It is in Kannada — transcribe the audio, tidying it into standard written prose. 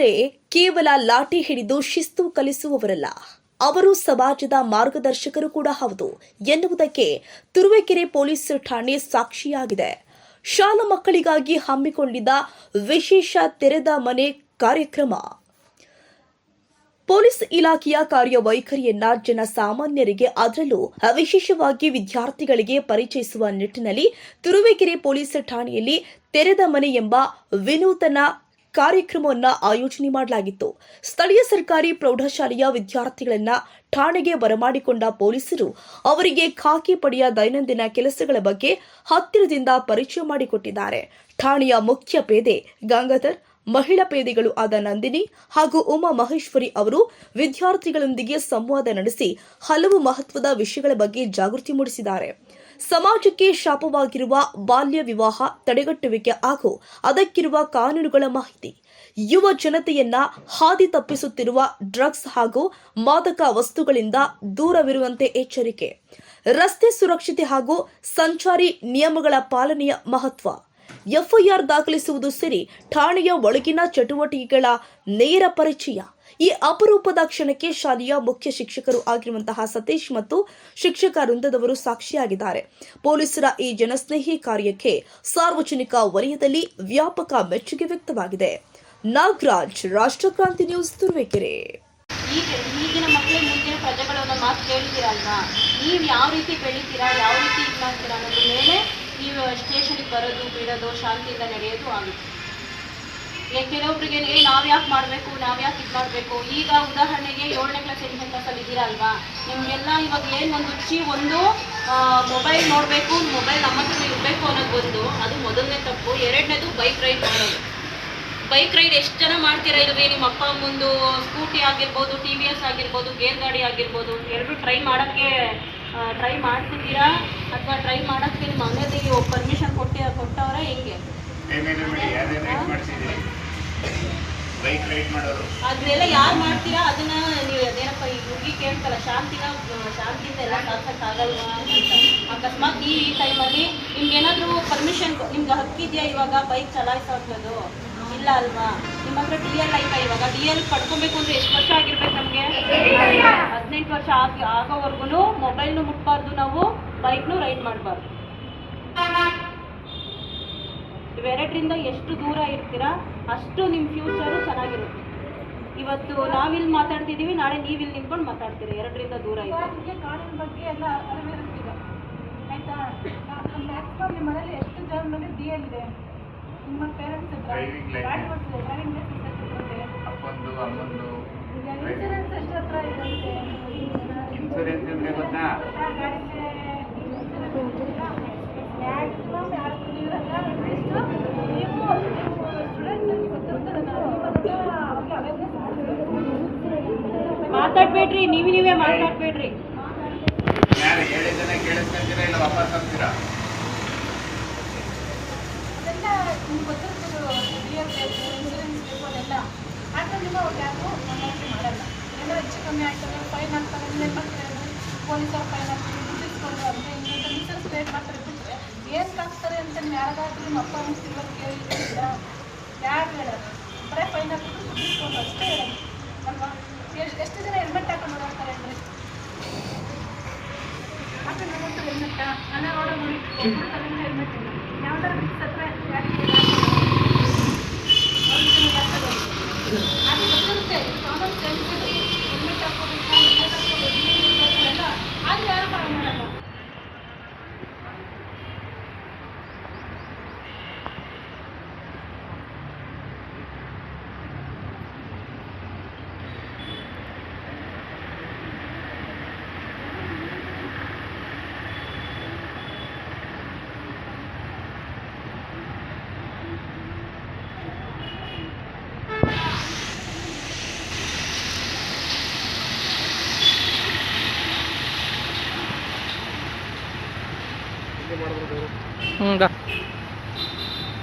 ಅಂದ್ರೆ ಕೇವಲ ಲಾಠಿ ಹಿಡಿದು ಶಿಸ್ತು ಕಲಿಸುವವರಲ್ಲ, ಅವರು ಸಮಾಜದ ಮಾರ್ಗದರ್ಶಕರು ಕೂಡ ಹೌದು ಎನ್ನುವುದಕ್ಕೆ ತುರುವೇಕೆರೆ ಪೊಲೀಸ್ ಠಾಣೆ ಸಾಕ್ಷಿಯಾಗಿದೆ. ಶಾಲಾ ಮಕ್ಕಳಿಗಾಗಿ ಹಮ್ಮಿಕೊಂಡಿದ್ದ ವಿಶೇಷ ತೆರೆದ ಮನೆ ಕಾರ್ಯಕ್ರಮ. ಪೊಲೀಸ್ ಇಲಾಖೆಯ ಕಾರ್ಯವೈಖರಿಯನ್ನ ಜನಸಾಮಾನ್ಯರಿಗೆ, ಅದರಲ್ಲೂ ವಿಶೇಷವಾಗಿ ವಿದ್ಯಾರ್ಥಿಗಳಿಗೆ ಪರಿಚಯಿಸುವ ನಿಟ್ಟಿನಲ್ಲಿ ತುರುವೇಕೆರೆ ಪೊಲೀಸ್ ಠಾಣೆಯಲ್ಲಿ ತೆರೆದ ಮನೆ ಎಂಬ ವಿನೂತನ ಕಾರ್ಯಕ್ರಮವನ್ನು ಆಯೋಜನೆ ಮಾಡಲಾಗಿತ್ತು. ಸ್ಥಳೀಯ ಸರ್ಕಾರಿ ಪ್ರೌಢಶಾಲೆಯ ವಿದ್ಯಾರ್ಥಿಗಳನ್ನ ಠಾಣೆಗೆ ಬರಮಾಡಿಕೊಂಡ ಪೊಲೀಸರು ಅವರಿಗೆ ಖಾಕಿ ಪಡೆಯ ದೈನಂದಿನ ಕೆಲಸಗಳ ಬಗ್ಗೆ ಹತ್ತಿರದಿಂದ ಪರಿಚಯ ಮಾಡಿಕೊಟ್ಟಿದ್ದಾರೆ. ಠಾಣೆಯ ಮುಖ್ಯ ಪೇದೆ ಗಂಗಾಧರ್, ಮಹಿಳಾ ಪೇದೆಗಳು ಆದ ನಂದಿನಿ ಹಾಗೂ ಉಮಾ ಮಹೇಶ್ವರಿ ಅವರು ವಿದ್ಯಾರ್ಥಿಗಳೊಂದಿಗೆ ಸಂವಾದ ನಡೆಸಿ ಹಲವು ಮಹತ್ವದ ವಿಷಯಗಳ ಬಗ್ಗೆ ಜಾಗೃತಿ ಮೂಡಿಸಿದ್ದಾರೆ. ಸಮಾಜಕ್ಕೆ ಶಾಪವಾಗಿರುವ ಬಾಲ್ಯ ವಿವಾಹ ತಡೆಗಟ್ಟುವಿಕೆ ಹಾಗೂ ಅದಕ್ಕಿರುವ ಕಾನೂನುಗಳ ಮಾಹಿತಿ, ಯುವ ಜನತೆಯನ್ನ ಹಾದಿ ತಪ್ಪಿಸುತ್ತಿರುವ ಡ್ರಗ್ಸ್ ಹಾಗೂ ಮಾದಕ ವಸ್ತುಗಳಿಂದ ದೂರವಿರುವಂತೆ ಎಚ್ಚರಿಕೆ, ರಸ್ತೆ ಸುರಕ್ಷತೆ ಹಾಗೂ ಸಂಚಾರಿ ನಿಯಮಗಳ ಪಾಲನೆಯ ಮಹತ್ವ, ಎಫ್ಐಆರ್ ದಾಖಲಿಸುವುದು ಸೇರಿ ಠಾಣೆಯ ಒಳಗಿನ ಚಟುವಟಿಕೆಗಳ ನೇರ ಪರಿಚಯ. ಈ ಅಪರೂಪದ ಕ್ಷಣಕ್ಕೆ ಶಾಲೆಯ ಮುಖ್ಯ ಶಿಕ್ಷಕರು ಆಗಿರುವಂತಹ ಸತೀಶ್ ಮತ್ತು ಶಿಕ್ಷಕ ವೃಂದದವರು ಸಾಕ್ಷಿಯಾಗಿದ್ದಾರೆ. ಪೊಲೀಸರ ಈ ಜನಸ್ನೇಹಿ ಕಾರ್ಯಕ್ಕೆ ಸಾರ್ವಜನಿಕ ವಲಯದಲ್ಲಿ ವ್ಯಾಪಕ ಮೆಚ್ಚುಗೆ ವ್ಯಕ್ತವಾಗಿದೆ. ನಾಗರಾಜ್, ರಾಷ್ಟ್ರಕ್ರಾಂತಿ ನ್ಯೂಸ್, ತುರುವೇಕೆರೆ. ಈಗಿನ ಮಕ್ಕಳು ಮುಂದಿನ ಪ್ರಜೆಗಳು ಅನ್ನೋ ಮಾತು ಕೇಳ್ತೀರಲ್ವಾ, ನೀವು ಯಾವ ರೀತಿ ಬೆಳಿತೀರಾ, ಯಾವ ರೀತಿ ಇದು ಮಾಡ್ತೀರಾ ಅನ್ನೋದ್ರ ಮೇಲೆ ನೀವು ಸ್ಟೇಷನ್ಗೆ ಬರೋದು ಬಿಡೋದು ಶಾಂತಿಯಿಂದ ನಡೆಯೋದು ಆಗುತ್ತೆ. ಕೆಲವೊಬ್ರಿಗೆ ನಾವು ಯಾಕೆ ಮಾಡಬೇಕು, ನಾವು ಯಾಕೆ ಇದು ಮಾಡಬೇಕು. ಈಗ ಉದಾಹರಣೆಗೆ 7ನೇ ಕ್ಲಾಸ್ 8ನೇ ಕ್ಲಾಸಲ್ಲಿ ಇದ್ದೀರಾ ಅಲ್ವಾ, ನಿಮಗೆಲ್ಲ ಇವಾಗ ಏನು ಒಂದು ಮೊಬೈಲ್ ನೋಡಬೇಕು, ಮೊಬೈಲ್ ನಮ್ಮ ಹತ್ರ ಇರಬೇಕು ಅನ್ನೋದು ಅದು ಮೊದಲನೇ ತಪ್ಪು. ಎರಡನೇದು ಬೈಕ್ ರೈಡ್ ಮಾಡೋದು. ಬೈಕ್ ರೈಡ್ ಎಷ್ಟು ಜನ ಮಾಡ್ತೀರಾ ಇಲ್ವೇ? ನಿಮ್ಮ ಅಪ್ಪ ಮುಂದು ಸ್ಕೂಟಿ ಆಗಿರ್ಬೋದು, TVS ಆಗಿರ್ಬೋದು, ಗೇರ್ ಗಾಡಿ ಆಗಿರ್ಬೋದು, ಎರಡು ಟ್ರೈ ಮಾಡ್ತಿದ್ದೀರಾ ಅಥವಾ ಟ್ರೈ ಮಾಡೋಕ್ಕೆ ನಿಮ್ಮ ಮನೆಯಲ್ಲಿ ಪರ್ಮಿಷನ್ ಕೊಟ್ಟವರ ಹೆಂಗೆ? ಅದನ್ನೆಲ್ಲ ಯಾರು ಮಾಡ್ತೀರಾ? ಅದನ್ನ ನೀವು ಅದೇನಪ್ಪ ಈ ಹುಡುಗಿ ಕೇಳ್ತಲ್ಲ, ಶಾಂತಿಯಿಂದ ಎಲ್ಲ ಸಾಧಿಸೋಕ್ಕಾಗಲ್ವಾ ಅಂತ. ಅಕಸ್ಮಾತ್ ಈ ಟೈಮಲ್ಲಿ ನಿಮ್ಗೆ ಏನಾದರೂ ಪರ್ಮಿಷನ್, ನಿಮ್ಗೆ ಹಕ್ಕಿದೆಯಾ ಇವಾಗ ಬೈಕ್ ಚಲಾಯಿಸೋದು? ಇಲ್ಲ ಅಲ್ವಾ? ನಿಮ್ಮ ಹತ್ರ DL ಆಯ್ತಾ? ಇವಾಗ DL ಪಡ್ಕೊಬೇಕು ಅಂದರೆ ಎಷ್ಟು ವರ್ಷ ಆಗಿರ್ಬೇಕು ನಮಗೆ? 18 ವರ್ಷ ಆಗೋವರೆಗೂ ಮೊಬೈಲ್ನು ಮುಟ್ಬಾರ್ದು, ನಾವು ಬೈಕ್ನು ರೈಡ್ ಮಾಡಬಾರ್ದು. ಇವೆರಡರಿಂದ ಎಷ್ಟು ದೂರ ಇರ್ತೀರಾ ಅಷ್ಟು ನಿಮ್ಮ ಫ್ಯೂಚರು ಚೆನ್ನಾಗಿರುತ್ತೆ. ಇವತ್ತು ನಾವಿಲ್ಲಿ ಮಾತಾಡ್ತಿದ್ದೀವಿ, ನಾಳೆ ನೀವಿಲ್ಲಿ ನಿಂತ್ಕೊಂಡು ಮಾತಾಡ್ತೀರಿ. ಎರಡರಿಂದ ದೂರ ಇದೆ. ಕಾನೂನು ಬಗ್ಗೆ ಎಲ್ಲ ಅರಿವಿರುತ್ತೀಗ ಆಯಿತಾ? ಮ್ಯಾಕ್ಸಿಮಮ್ ನಿಮ್ಮ ಮನೇಲಿ ಎಷ್ಟು ಜನರಲ್ಲಿ DL ಇದೆ? ನಿಮ್ಮ ಪೇರೆಂಟ್ಸ್ ಹತ್ರ ಗಾಡಿ ಓಡಿಸಿದೆ, ಡ್ರೈವಿಂಗ್ ಲೈಸೆನ್ಸ್ ಇರುತ್ತೆ, ಇನ್ಸೂರೆನ್ಸ್ ಎಷ್ಟು ಹತ್ರ ಇರುತ್ತೆ? ಇನ್ಸೂರೆನ್ಸ್ ಅಂದರೆ ಗೊತ್ತಾ? ಗಾಡಿಗೆ ಮ್ಯಾಕ್ಸಿಮಮ್ ಯಾರು ಇರಲ್ಲ. ಎಷ್ಟು ನೀವು ಸ್ಟೂಡೆಂಟ್ಸ್ ಗೊತ್ತಿರ್ತದಲ್ಲ, ಅವ್ರಿಗೆ ಅವೇರ್ನೆಸ್ ಮಾತಾಡಬೇಡ್ರಿ, ನೀವೇ ಮಾತಾಡಬೇಡ್ರಿ. ಯಾರು ಹೇಳಿದ್ದನ್ನ ಕೇಳಿಸ್ಕೊಂತೀರಾ ಇಲ್ಲ ವಾಪಸ್ ಹಾಕ್ತೀರಾ? ಅದೆಲ್ಲ ನಿಮ್ಗೆ ಗೊತ್ತಿರ್ತದೆ. DL ಬೇಕು, ಇನ್ಸೂರೆನ್ಸ್ ಬೇಕು, ಅದೆಲ್ಲ. ಆದರೆ ನೀವು ಅವ್ರು ಯಾರು ನಮ್ಮಲ್ಲಿ ಮಾಡಲ್ಲ. ಏನೋ ಹೆಚ್ಚು ಕಮ್ಮಿ ಆಗ್ತದೆ, ಫೈನ್ ಹಾಕ್ತಾರೆ. ಏನು ಮಾಡ್ತಾರೆ ಅಂದರೆ ಪೊಲೀಸರು ಫೈನ್ ಹಾಕ್ತಾರೆ, ದುಡ್ಡಿಸ್ಕೊಂಡು ಅಂತ ಇನ್ನೊಂದು ಇನ್ಸೂರೆನ್ಸ್ ರೇಟ್ ಮಾಡ್ತಾರೆ. ಬಿಟ್ಟರೆ ಏನು ಹಾಕ್ತಾರೆ ಅಂತ ನೀವು ಯಾರಾದ್ರೂ ನಿಮ್ಮ ಅಪ್ಪ ಅಮ್ಮ ತಿಳ್ಕೊಂಡು ಕೇಳಿದ್ದೀರಾ? ಯಾರು ಹೇಳೋದು? ಬರೀ ಫೈನ್ ಹಾಕಿದ್ರು ದುಡ್ಡಿಸ್ಕೊಂಡು ಅಷ್ಟೇ ಹೇಳೋದು ಅಲ್ವಾ? ಎಷ್ಟು ಜನ ಹೆಲ್ಮೆಟ್ ಹಾಕೊಂಡು ಓಡಾಡ್ತಾರೆ ಅಂದರೆ? ಆದರೆ ನಮ್ಮಂತೂ ಹೆಲ್ಮೆಟ್ಟ ನನ್ನ ರೋಡ ನೋಡಿ ಕೊಡ್ತಾರೆ ಹೆಲ್ಮೆಟ್ ಇಲ್ಲ. ಯಾವ್ದಾದ್ರು ಬಿಟ್ಟು ಹತ್ರ ಯಾಕೆ ಅದು ಗೊತ್ತಿರುತ್ತೆ. ಕಾಮನ್ ಸೆನ್ಸ್ ಹೆಲ್ಮೆಟ್ ಹಾಕೋಬೇಕು, ಹೆಲ್ಮೆಟ್ ಹಾಕೋಬೇಕು ಎಲ್ಲ. ಆದರೆ ಯಾರು ಮಾಡಲ್ಲ. ಹ್ಞೂ